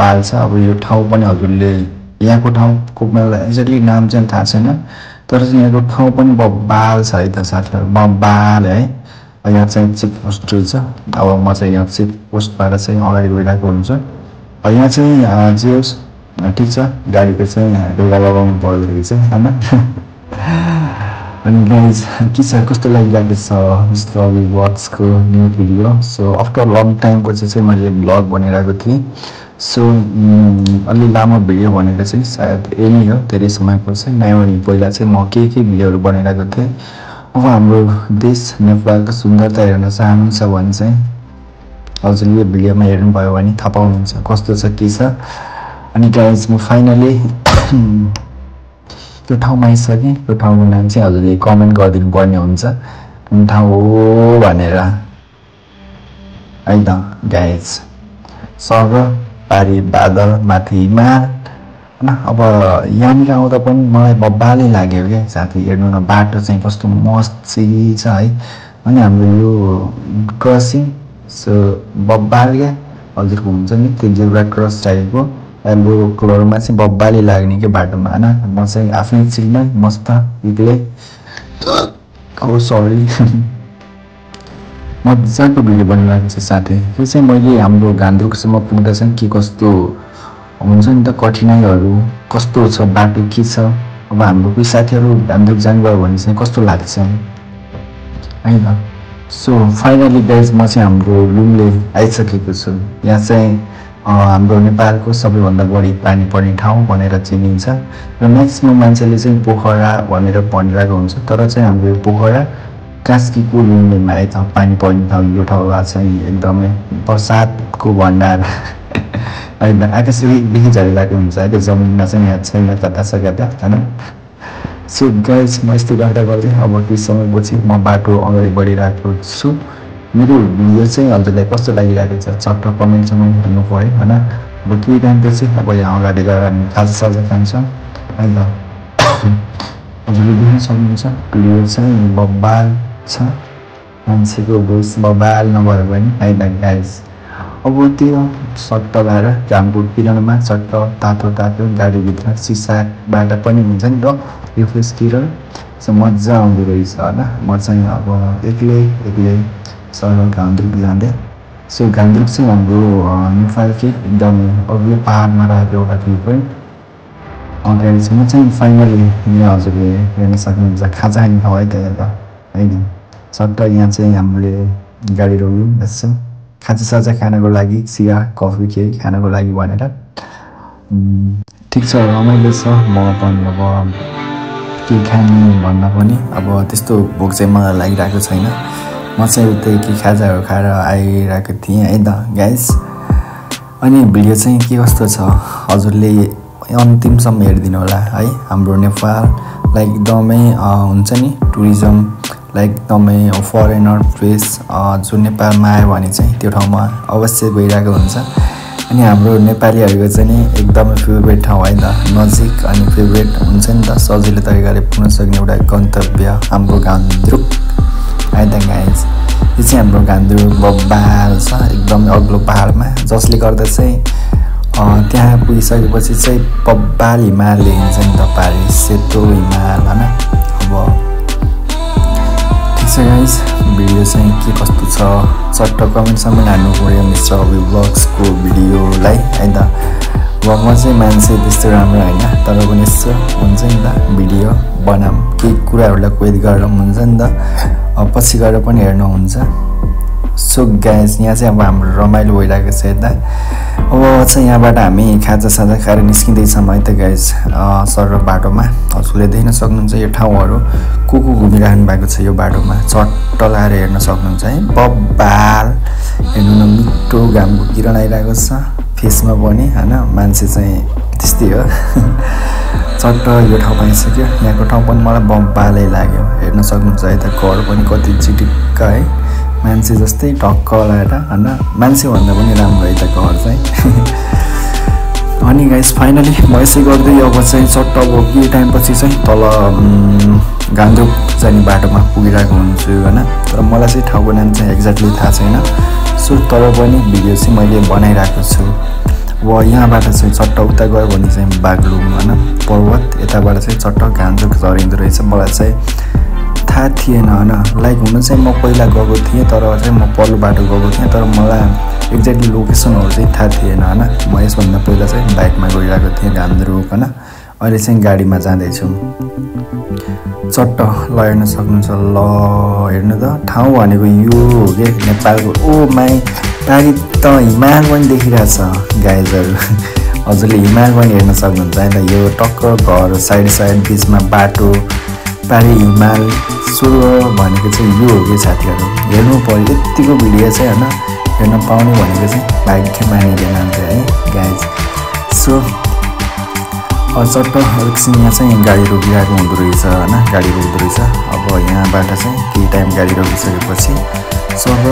बब्बाल छ। अब यो ठाउँ पनि हजुरले यहाँको ठाउँको मलाई एक्ज्याक्टली नाम चाहिँ थाहा छैन, तर चाहिँ यहाँको ठाउँ पनि बब्बाल छ है त साथीहरू, बब्बाल है। यहाँ चाहिँ चेक पोस्ट छ। अब म चाहिँ यहाँ चेक पोस्टबाट चाहिँ अगाडि गइरहेको हुन्छु। यहाँ चाहिँ जे होस् ठिक छ, गाडीको चाहिँ ढोका लगाउनु पर्दाखेरि चाहिँ होइन। अनि गाइज के छ, कस्तो लागिरहेको छ जस्तो अब ब्लग्सको new video. So after long time पछि चाहिँ मैले ब्लग बनाइरहेको थिएँ। सो अलि लामो भिडियो भनेको चाहिँ सायद यही नै हो, धेरै समयको चाहिँ नयाँ। पहिला चाहिँ म के भिडियोहरू बनाइरहेको थिएँ। अब हाम्रो देश नेपालको सुन्दरता हेर्न चाहनुहुन्छ भने चाहिँ हजुरले भिडियोमा हेर्नुभयो भने थाहा पाउनुहुन्छ कस्तो छ के छ। अनि गाइज म फाइनली त्यो ठाउँमा आइसकेँ। त्यो ठाउँको नाम चाहिँ हजुरले कमेन्ट गरिदिनु पर्ने हुन्छ कुन ठाउँ हो भनेर है त गाइज। सर पारी बादल माथि हिमाल होइन। अब यहाँनिर आउँदा पनि मलाई बब्बालै लाग्यो क्या साथी। हेर्नु न बाटो चाहिँ कस्तो मस्ती छ है। अनि हाम्रो यो क्रसिङ सो बब्बाल क्या हजुरको हुन्छ नि त्यो जेब्रा क्रस टाइपको एल्बो कलरमा चाहिँ बब्बाली लाग्ने के बाटोमा होइन। म चाहिँ आफ्नै चिलमै मस्त एक्लै सरी मजाको भिडियो बनिरहेको छ साथी। त्यो चाहिँ मैले हाम्रो गान्तोकसम्म पुग्दा चाहिँ के कस्तो हुन्छ नि त कठिनाइहरू कस्तो छ, बाटो के छ। अब हाम्रो कोही साथीहरू गान्तोक जानुभयो भने चाहिँ कस्तो लाग्छ है त। सो फाइनली गाइज म चाहिँ हाम्रो रुमले आइसकेको छु। यहाँ चाहिँ हाम्रो नेपालको सबैभन्दा बढी पानी पर्ने ठाउँ भनेर चिनिन्छ र म्याक्सिमम मान्छेले चाहिँ पोखरा भनेर भनिरहेको हुन्छ, तर चाहिँ हाम्रो पोखरा कास्कीको लुम्लेमा है त पानी पर्ने ठाउँ। यो ठाउँ चाहिँ एकदमै बर्सातको भण्डार होइन। आकाशदेखि झरिरहेको हुन्छ है त्यो जमिनमा चाहिँ यहाँ छैन कता होइन। सो गाइज म यस्तो गर्दा गर्दै अब केही समयपछि म बाटो अगाडि बढिरहेको छु। मेरो भिडियो चाहिँ हजुरलाई कस्तो लागिरहेको छ चट्ट कमेन्टसम्म भन्नु पऱ्यो होइन। अब केही टाइमको चाहिँ अब यहाँ अगाडि गएर हामी खाजासाजा खान्छौँ है त। हजुरले देख्न सक्नुहुन्छ भिडियो चाहिँ बब्बाल छ, मान्छेको भोइस बब्बाल नभयो भने है त गाइज। अब त्यो सट्ट भएर घामको किरणमा चट्ट तातो गाडीभित्र सिसाबाट पनि हुन्छ नि त रिफ्रेसतिर मजा आउँदो रहेछ होइन। म चाहिँ अब एक्लै सर गान्तोक जाँदै। सो गान्तोक चाहिँ हाम्रो नेपालकै एकदम अग्लो पाहाडमा रहेको एउटा ठाउँ पनि। अगाडि चाहिँ म चाहिँ फाइनली यहाँ हजुरले हेर्न सक्नुहुन्छ खाजा खाने ठाउँ है त यहाँ त होइन। सट्ट यहाँ चाहिँ हामीले गाडी रोक्यौँ यसो खाजासाजा खानको लागि, चिया कफी केही खानको लागि भनेर। ठिक छ, रमाइलो छ। म पनि अब के खाने भन्दा पनि अब त्यस्तो भोक चाहिँ मलाई लागिरहेको छैन। म चाहिँ उतै के खाजाहरू खाएर आइरहेको थिएँ है त गाइस। अनि भिडियो चाहिँ के कस्तो छ हजुरले अन्तिमसम्म हेरिदिनु होला है। हाम्रो नेपाललाई एकदमै हुन्छ नि टुरिज्मलाई एकदमै फरेनर प्लेस जो नेपालमा आयो भने चाहिँ त्यो ठाउँमा अवश्य गइरहेको हुन्छ। अनि हाम्रो नेपालीहरूको चाहिँ नि एकदमै फेभरेट ठाउँ है त, नजिक अनि फेभरेट हुन्छ नि त, सजिलो तरिकाले पुग्न सक्ने एउटा गन्तव्य हाम्रो गान्तोक है त गाइज। यो चाहिँ हाम्रो गान्तोक बब्बाल छ एकदमै अग्लो पाहाडमा, जसले गर्दा चाहिँ त्यहाँ पुगिसकेपछि चाहिँ बब्बाल हिमाल देखिन्छ नि त, पारी सेतो हिमाल होइन। अब ठिक छ गाइज, भिडियो चाहिँ के कस्तो छ चट्ट कमेन्टसम्म हाल्नु पऱ्यो मिस्टर अभि ब्लग्सको भिडियोलाई है त। अब म चाहिँ मान्छे त्यस्तो राम्रो होइन, तर पनि यसो हुन्छ नि त भिडियो बनाऊँ केही कुराहरूलाई कोइद गरेर हुन्छ नि त, पछि गएर पनि हेर्नुहुन्छ। सो गाइज यहाँ चाहिँ अब हाम्रो रमाइलो भइरहेको छ यता। अब चाहिँ यहाँबाट हामी खाजासाजा खाएर निस्किँदैछौँ है त गाइज। सर बाटोमा हजुरले देख्न सक्नुहुन्छ यो ठाउँहरू को घुमिरहनु भएको छ यो बाटोमा, चट्ट लगाएर हेर्न सक्नुहुन्छ है। बब्बाल हेर्नु न, मिठो घामको किरण आइरहेको छ फेसमा पनि होइन। मान्छे चाहिँ त्यस्तै हो चट्ट यो ठाउँ पाइसक्यो। यहाँको ठाउँ पनि मलाई बब्बालै लाग्यो, हेर्न सक्नुहुन्छ है त। घर पनि कति चिटिक्क है, मान्छे जस्तै टक्क लगाएर होइन, मान्छेभन्दा पनि राम्रो है त घर चाहिँ अनि गाइस फाइनली म यसै गर्दै अब चाहिँ चट्ट अब केही टाइमपछि चाहिँ तल गान्तोक जाने बाटोमा पुगिरहेको हुन्छु होइन। तर मलाई चाहिँ ठाउँको नाम चाहिँ एक्ज्याक्टली थाहा छैन। सो तर पनि भिडियो चाहिँ मैले बनाइरहेको छु। अब यहाँबाट चाहिँ चट्ट उता गयो भने चाहिँ बागलुङ होइन पर्वत यताबाट चाहिँ चट्ट गान्तोक झरिँदो रहेछ मलाई चाहिँ थाहा थिएन होइन लाइक हुन चाहिँ म पहिला गएको थिएँ तर चाहिँ म पल्लो बाटो गएको थिएँ तर मलाई एक्ज्याक्टली लोकेसनहरू चाहिँ थाहा थिएन होइन म यसभन्दा पहिला चाहिँ बाइकमा गइरहेको थिएँ गान्तोक होइन अहिले चाहिँ गाडीमा जाँदैछु चट्ट ल हेर्न सक्नुहुन्छ ल हेर्नु त ठाउँ भनेको यो हो कि नेपालको ओ माई पारि त हिमाल पनि देखिरहेछ गाइजहरू हजुरले हिमाल पनि हेर्न सक्नुहुन्छ है त यो टक्क घर साइड बिचमा बाटो पारि हिमाल सो भनेको चाहिँ यो हो कि साथीहरू हेर्नु पर्यो यतिको भिडियो चाहिँ होइन हेर्न पाउने भनेको चाहिँ भाग्य मानिले मान्छ है गाइज सो चट्ट एकछिन यहाँ चाहिँ गाडी रोकिरहेको हुँदो रहेछ होइन गाडी रोक्दो रहेछ अब यहाँबाट चाहिँ केही टाइम गाडी रोकिसकेपछि सब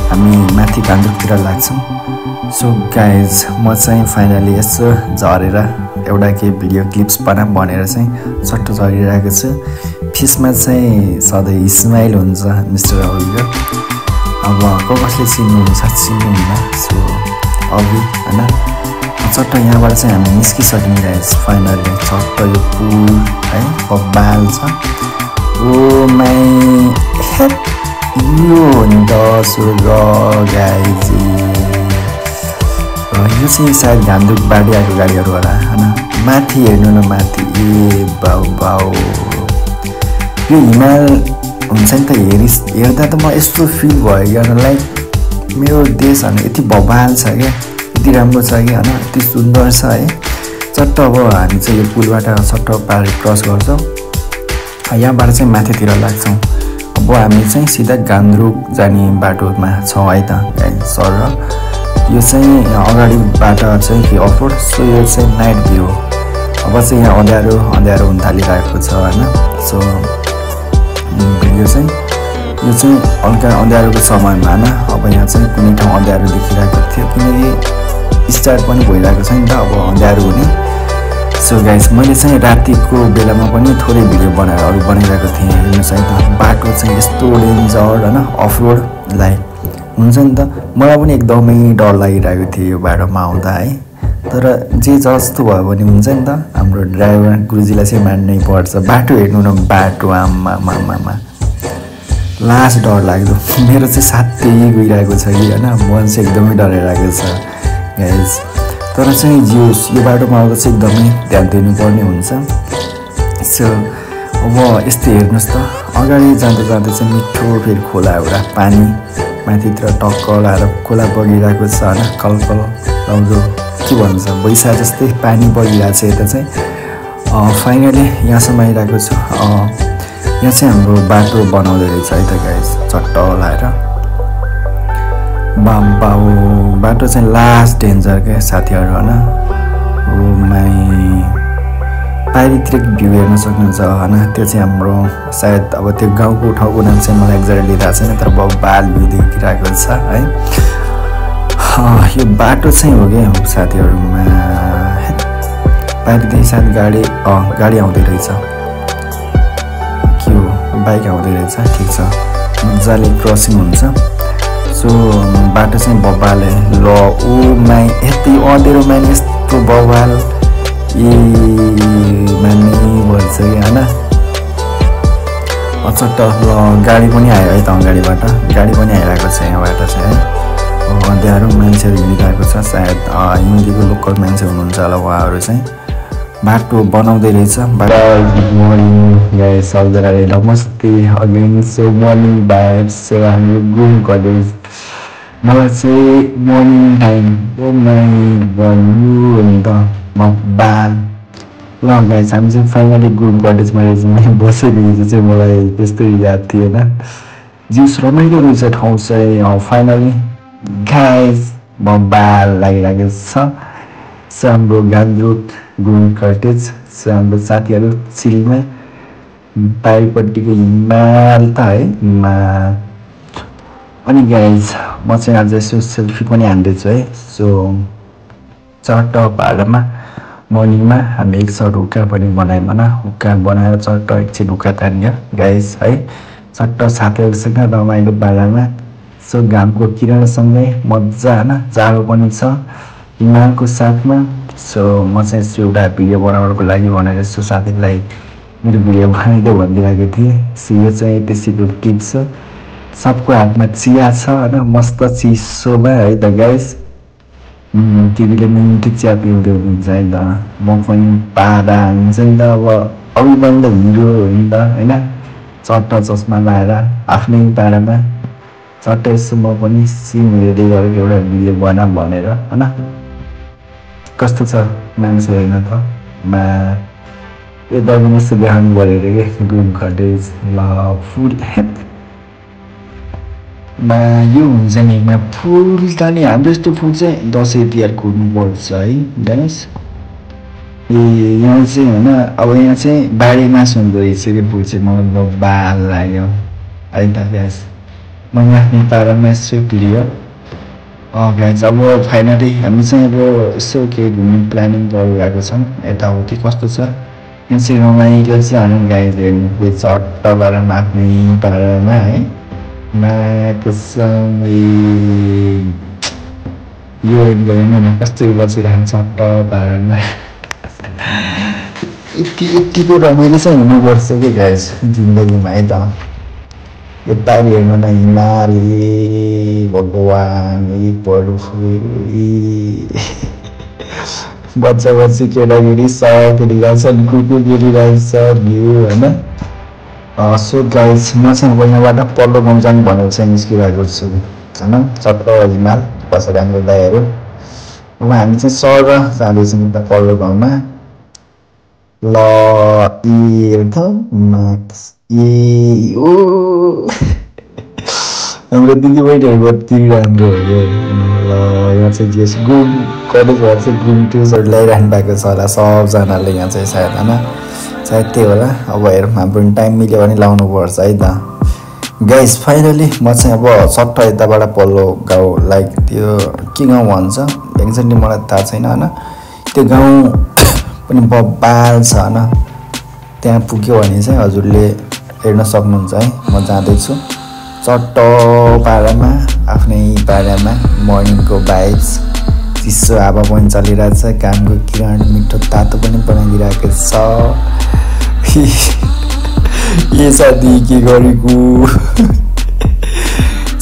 हामी माथि गान्तोकतिर लाग्छौँ सो गाइज म चाहिँ फाइनली यसो झरेर एउटा केही भिडियो क्लिप्स भनेर चाहिँ चट्ट झरिरहेको छु फिसमा चाहिँ सधैँ स्माइल हुन्छ मिस्टर अभिको अब कसले चिन्नुहुन्न सो अभि होइन चट्ट यहाँबाट चाहिँ हामी निस्किसक्यौँ गाइज फाइनली चट्ट यो पुल है बब्बाल छ ओ माई हेट यो हो नि त स्वर्ग गाइज यो चाहिँ सायद गान्तोकबाट आएको गाडीहरू होला होइन माथि हेर्नु न माथि ए बाउ बाउ यो हिमाल हुन्छ नि त हेर्दा त म यस्तो फिल भयो यार लाइक मेरो देश होइन यति बब्बाल छ क्या यति राम्रो छ कि होइन यति सुन्दर छ है चट्ट अब हामी चाहिँ यो पुलबाट चट्ट पार क्रस गर्छौँ यहाँबाट चाहिँ माथितिर लाग्छौँ अब हामी चाहिँ सिधा गान्तोक जाने बाटोमा छौँ है त सर यो चाहिँ अगाडिबाट चाहिँ के अफरोड सो यो चाहिँ नाइट भ्यू अब चाहिँ यहाँ अँध्यारो हुन थालिरहेको छ होइन सो यो चाहिँ हल्का अँध्यारोको समयमा होइन अब यहाँ चाहिँ कुनै ठाउँ अँध्यारो देखिरहेको थियो किनकि स्टार्ट पनि भइरहेको छ नि त अब अँध्यारो हुने सो गाइस मैले चाहिँ रातिको बेलामा पनि थोरै भिडियो बनाइरहेको थिएँ हेर्नुहोस् है त बाटो चाहिँ यस्तो डेन्जर होइन अफ रोड लाइक हुन्छ नि त मलाई पनि एकदमै डर लागिरहेको थियो यो बाटोमा आउँदा है तर जे जस्तो भयो भने हुन्छ नि त हाम्रो ड्राइभर गुरुजीलाई चाहिँ मान्नै पर्छ बाटो हेर्नु न बाटो आमा लास्ट डर लाग्दो मेरो चाहिँ साथै गइरहेको छ कि होइन मन चाहिँ एकदमै डराइरहेको छ गाइस तर चाहिँ यो बाटोमा आउँदा चाहिँ एकदमै ध्यान दिनुपर्ने हुन्छ सो अब यस्तो हेर्नुहोस् त अगाडि जाँदा चाहिँ मिठो फेरि खोला एउटा पानी माथितिर टक्क लाएर खोला बगिरहेको छ होइन कलकल लाउँदो के भन्छ बैसा जस्तै पानी बगिरहेको छ यता चाहिँ फाइनली यहाँसम्म आइरहेको छु यहाँ चाहिँ हाम्रो बाटो बनाउँदै रहेछ है त गाइस चट्ट लाएर बाउ बाटो चाहिँ लास्ट डेन्जर क्या साथीहरू होइन ओ माई पारित्रिक भ्यू हेर्न सक्नुहुन्छ होइन त्यो चाहिँ हाम्रो सायद अब त्यो गाउँको ठाउँको नाम चाहिँ मलाई एक्ज्याक्टली थाहा छैन तर बाल भ्यू देखिरहेको छ है यो बाटो चाहिँ हो क्या साथीहरूमा पारिदेखि सायद गाडी आउँदै रहेछ के हो बाइक आउँदै रहेछ ठिक छ मजाले क्रसिङ हुन्छ सो बाटो चाहिँ बब्बाले ल ओ माई यति अँधेरोमा यस्तो बब्बाल ए माने भन्छ कि होइन अचट्ट ल गाडी पनि आयो है त अगाडिबाट गाडी पनि आइरहेको छ यहाँबाट चाहिँ है अँध्यारो मान्छेहरू हिँडिरहेको छ सायद हिन्दीको लोकल मान्छे हुनुहुन्छ होला उहाँहरू चाहिँ बाटो बनाउँदै रहेछ गुड मर्निङ गाइस सबजनाले नमस्ते again so morning vibes so हाम्रो गुम कलेज मलाई चाहिँ मर्निङ टाइम ओ माई भन्नु नि त म बाल ल गाइस हामी चाहिँ फाइनली गुम कलेजमा बसेको चाहिँ मलाई त्यस्तो याद थिएन जिउस रमाइलो रहेछ ठाउँ चाहिँ फाइनली गाइस म बाल लागिरहेको छ सो हाम्रो गान्तोक गुम कटेज सो हाम्रो साथीहरू चिलमा बाहिरपट्टिको हिमाल त है हिमाल अनि गाइज म चाहिँ आज यसो सेल्फी पनि हान्दैछु है सो चट्ट भाडामा मर्निङमा हामी एकचोटि हुक्का पनि बनायौँ होइन हुक्का बनाएर चट्ट एकछिन हुक्का तान्यो गाइज है चट्ट साथीहरूसँग रमाइलो भाडामा सो घामको किरणसँगै मजा होइन जाडो पनि छ हिमालको साथमा। सो म चाहिँ यसो एउटा भिडियो बनाउनको लागि भनेर यसो साथीलाई मेरो भिडियो बनाइदियो भनिदिरहेको थिएँ। सो यो चाहिँ त्यसैको क्लिप छ, सबको हातमा चिया छ होइन मस्त चिसोमा है त गाइस। टिभीले मिठो चिया पिउँदै हुनुहुन्छ है त, म पनि पारा हुन्छ नि त अब अरू बन्द हिरो हो नि त होइन, चट्ट चस्मा लाएर आफ्नै पारामा चट्ट यसो म पनि सिम हेर्दै गरेको एउटा भिडियो बना भनेर होइन। कस्तो छ मान्छे होइन त मा यो दबाई यस्तो देखाउनु पऱ्यो अरे कि गुड घटेज ल फुल मा यो हुन्छ नि फुल त नि हाम्रो यस्तो फुल चाहिँ दसैँ तिहार कुर्नुपर्छ है गाइस। ए यहाँ चाहिँ होइन अब यहाँ चाहिँ बारी मासु हुँदो रहेछ कि फुल चाहिँ मतलब बाल लाग्यो है त गाइस। म आफ्नै पारामा यसो भिडियो गाइस। अब फाइनली हामी चाहिँ अब यसो केही घुम्ने प्लानिङ गरिरहेको छौँ यताउति कस्तो छ यहाँ चाहिँ रमाइलो चाहिँ होइन गाइस हेर्नु चट्ट पारामा आफ्नै पारामा है मासँगै यो एकदमै कस्तो बसिरहन्छ चट्ट पारामा यतिको रमाइलो चाहिँ हुनुपर्छ कि गाइस जिन्दगीमा है त। यता हेर्नु न हिमाली भगवान् बच्चा बच्ची केटाकेटी सब खेलिरहेछन् कुकुर खेलिरहेछ भ्यू होइन। सो गाइस म चाहिँ अब यहाँबाट पल्लो गाउँ जानु भनेर चाहिँ निस्किरहेको छु होइन, चट्ट हिमाल बसेर हाम्रो दाइहरू। अब हामी चाहिँ सर जाँदैछौँ उता पल्लो गाउँमा ल हाम्रो दिदीबहिनीहरूको ती राम्रो हो यो ल। यहाँ चाहिँ जे गुड कलेजबाट चाहिँ ग्रुम टिचर ल्याइराख्नु भएको छ होला सबजनाले यहाँ चाहिँ सायद होइन, सायद त्यही होला। अब हेरौँ हाम्रो टाइम मिल्यो भने लाउनु पर्छ है त गाइस। फाइनली म चाहिँ अब सट्ट यताबाट पल्लो गाउँ लाइक त्यो के गाउँ भन्छ एक्ज्याक्टली मलाई थाहा छैन होइन, त्यो गाउँ पनि बबाल छ होइन। त्यहाँ पुग्यो भने चाहिँ हजुरले हेर्न सक्नुहुन्छ है म जाँदैछु चट्ट पारामा आफ्नै पारामा। मर्निङको भाइब्स चिसो हावा पनि चलिरहेछ, घामको किरण मिठो तातो पनि बनाइदिरहेको छ। ए साथी के गरेको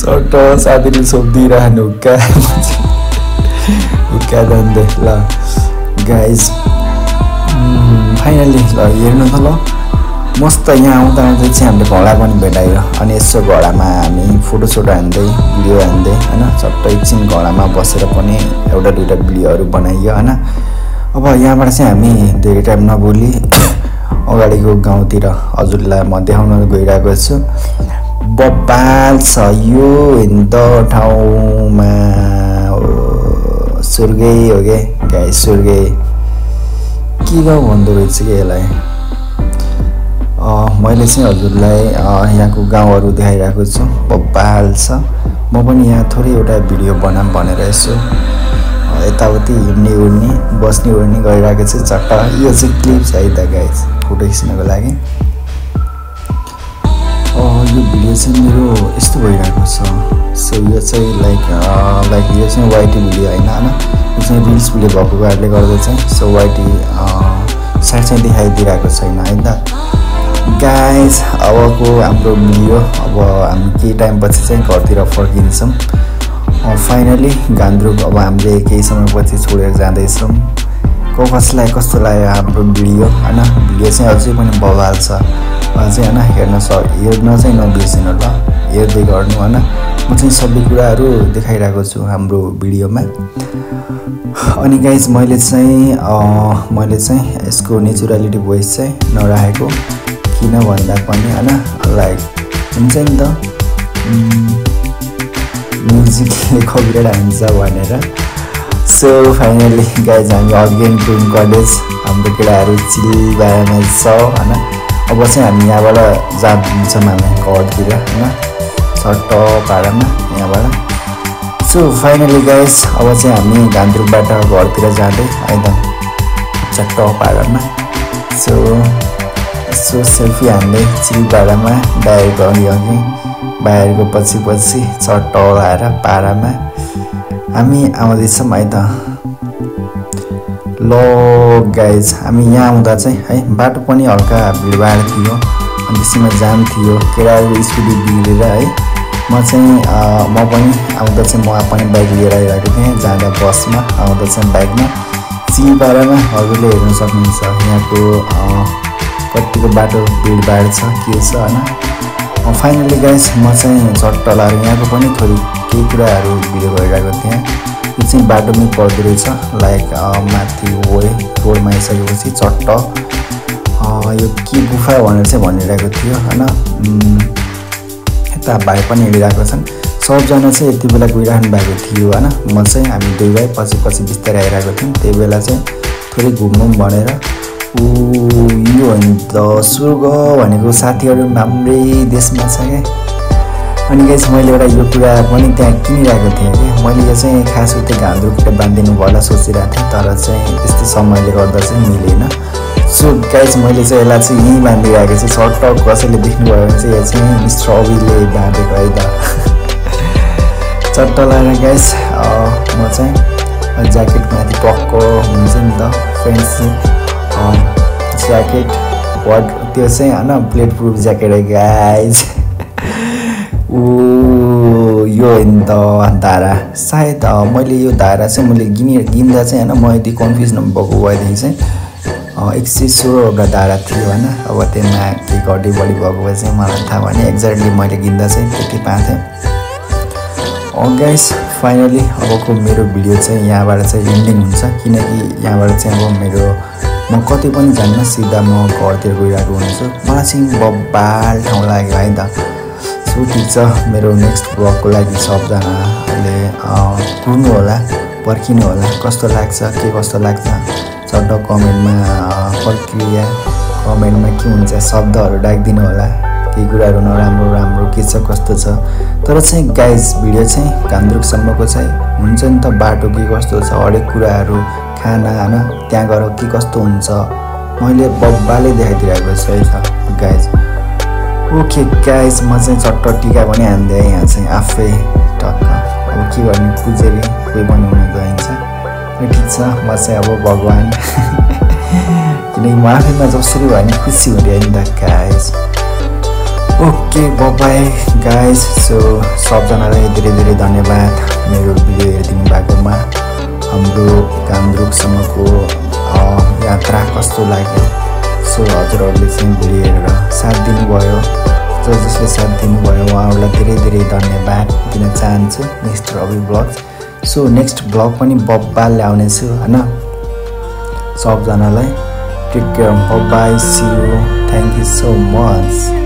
चट्ट साथीले सोधिदिइरहनु हुक्का हुक्का धन्दै ल गाइस। फाइनली ल हेर्नु त ल मस्त यहाँ आउँदा आउँदै चाहिँ हामीले घोडा पनि भेटायो अनि यसो घोडामा हामी फोटोसोटो हान्दै भिडियो हान्दै होइन चट्ट एकछिन घोडामा बसेर पनि एउटा दुईवटा भिडियोहरू बनाइयो होइन। अब यहाँबाट चाहिँ हामी धेरै टाइम नबोली अगाडिको गाउँतिर हजुरलाई म देखाउन गइरहेको छु। बबाल छ यो हिँड ठाउँमा स्वर्गै हो क्या गाइस, स्वर्गै के गाउँ भन्दो रहेछ कि यसलाई। मैले चाहिँ हजुरलाई यहाँको गाउँहरू देखाइरहेको छु बबाल छ। म पनि यहाँ थोरै एउटा भिडियो बनाऊँ भनेर यसो यताउति हिँड्ने उड्ने बस्ने उड्ने गरिरहेको छु चट्ट। यो चाहिँ क्लिप छ है त गाइस फोटो खिच्नको लागि। यो भिडियो चाहिँ मेरो यस्तो भइरहेको छ। सो यो चाहिँ लाइक यो चाहिँ वाइटी भिडियो होइन होइन, यो चाहिँ रिल्स भिडियो भएको कारणले गर्दा चाहिँ सो वाइटी साइड चाहिँ देखाइदिइरहेको छैन है त गाइस। अबको हाम्रो भिडियो अब हामी केही टाइमपछि चाहिँ घरतिर फर्किन्छौँ। फाइनली गान्तोक अब हामीले केही समयपछि छोडेर जाँदैछौँ। कसलाई कस्तो लाग्यो हाम्रो भिडियो होइन, भिडियो चाहिँ अझै पनि बवाल छ अझै होइन, हेर्न चाहिँ नबिर्सिनु ल, हेर्दै गर्नु होइन। म चाहिँ सबै कुराहरू देखाइरहेको छु हाम्रो भिडियोमा। अनि गाइस मैले चाहिँ यसको नेचुरलिटी भोइस चाहिँ नराखेको किन भन्दा पनि होइन लाइक हुन्छ नि त म्युजिकले कपिराइट हान्छ भनेर। सो फाइनली गाइज हामी अगेन ग्रुम कलेज हाम्रो केटाहरू चिलबारमा छ होइन। अब चाहिँ हामी यहाँबाट जान्छौँ हामी घरतिर होइन चट्ट पारामा यहाँबाट। सो फाइनली गाइज अब चाहिँ हामी गान्तोकबाट घरतिर जाँदै है त चट्ट पारामा। सो सेल्फी हान्दै चिल पारामा डाइरेक्ट अघि भाइहरूको पछि पछि चट्ट लाएर पारामा हामी आउँदैछौँ है त। ल गाइज हामी यहाँ आउँदा चाहिँ है बाटो पनि हल्का भिडभाड थियो अनि त्यसमा जाम थियो, केटाहरूको स्कुटी बिग्रेर है म पनि आउँदा चाहिँ म पनि बाइक लिएर आइरहेको थिएँ। जाँदा बसमा आउँदा चाहिँ बाइकमा चिपारामा हजुरले हेर्न सक्नुहुन्छ यहाँको कतिको बाटो भिडभाड छ के छ होइन। फाइनली गाइज म चाहिँ झट्ट लाएर यहाँको पनि थोरै केही कुराहरू भिडियो गरिरहेको थिएँ। यो चाहिँ बाटोमै पर्दो रहेछ लाइक माथि रोडमा आइसकेपछि चट्ट यो के गुफा भनेर चाहिँ भनिरहेको थियो होइन। यता भाइ पनि हिँडिरहेको छन्, सबजना चाहिँ यति बेला गइरहनु भएको थियो होइन। म चाहिँ हामी दुई भाइ पछि पछि बिस्तारै आइरहेको थियौँ, त्यही बेला चाहिँ थोरै घुम्नु भनेर। यो हो नि त स्वर्ग भनेको साथीहरू हाम्रै देशमा छ क्या। अनि गाइस मैले एउटा यो कुरा पनि त्यहाँ किनिरहेको थिएँ क्या। मैले यो चाहिँ खास त्यो घान्द्रुकबाट बाँधिदिनु होला सोचिरहेको थिएँ, तर चाहिँ त्यस्तै समयले गर्दा चाहिँ मिलेन। सो गाइस मैले चाहिँ यसलाई चाहिँ यहीँ बाँधिरहेको छु। सर्ट कसैले देख्नुभयो भने चाहिँ यो चाहिँ मिस्टर अभिले बाँधेको है त। चट्ट लगाएर गाइस म चाहिँ ज्याकेट माथि टक्क हुन्छ नि त फ्रेन्ड्स ज्याकेट वाट त्यो चाहिँ होइन ब्लेड प्रुफ ज्याकेट है गाइस। यो नि त धारा सायद मैले यो धारा चाहिँ मैले गिन्दा चाहिँ होइन म यति कन्फ्युज नभएको भएदेखि चाहिँ 116वटा धारा थियो होइन। अब त्यसमा के घटी बढी भएको भए चाहिँ मलाई थाहा भएन, एक्ज्याक्टली मैले गिन्दा चाहिँ त्यति पाएको थिएँ। गाइस फाइनली अबको मेरो भिडियो चाहिँ यहाँबाट चाहिँ एन्डिङ हुन्छ, किनकि यहाँबाट चाहिँ अब मेरो म कतै पनि जान्न, सिधा म घरतिर गइरहेको हुन्छु। मलाई चाहिँ बब्बाल ठाउँ लाग्यो है त। सो ठिक छ, मेरो नेक्स्ट ब्लगको लागि सबजनाले कुर्नु होला, पर्खिनु होला, कस्तो लाग्छ के कस्तो लाग्छ चट्ट कमेन्टमा प्रक्रिया कमेन्टमा के हुन्छ शब्दहरू राखिदिनु होला। केही कुराहरू नराम्रो राम्रो के छ कस्तो छ, तर चाहिँ गाइज भिडियो चाहिँ घान्द्रुकसम्मको चाहिँ हुन्छ नि त बाटो के कस्तो छ हरेक कुराहरू खाना होइन त्यहाँ गएर के कस्तो हुन्छ मैले बब्बाले देखाइदिरहेको छु है त गाइज। ओके गाइज म चाहिँ चट्ट टिका पनि हान्दै यहाँ चाहिँ आफै टक्क अब के गर्ने पुजेरी कोही पनि हुन गइन्छ। ठिक छ म चाहिँ अब भगवान् किनकि म आफैमा जसरी भयो भने खुसी हुने नि त guys. Okay bye guys. So सबजनालाई धेरै धेरै धन्यवाद मेरो भिडियो हेरिदिनु भएकोमा। हाम्रो घान्द्रुकसम्मको यात्रा कस्तो लाग्यो, सो हजुरहरूले चाहिँ भिडियो हेरेर साथ दिनुभयो, जसले साथ दिनुभयो उहाँहरूलाई धेरै धेरै धन्यवाद दिन चाहन्छु next Ravi blog. So next blog पनि बब्बाल ल्याउनेछु होइन। सबजनालाई take care, bye see you, thank you so much.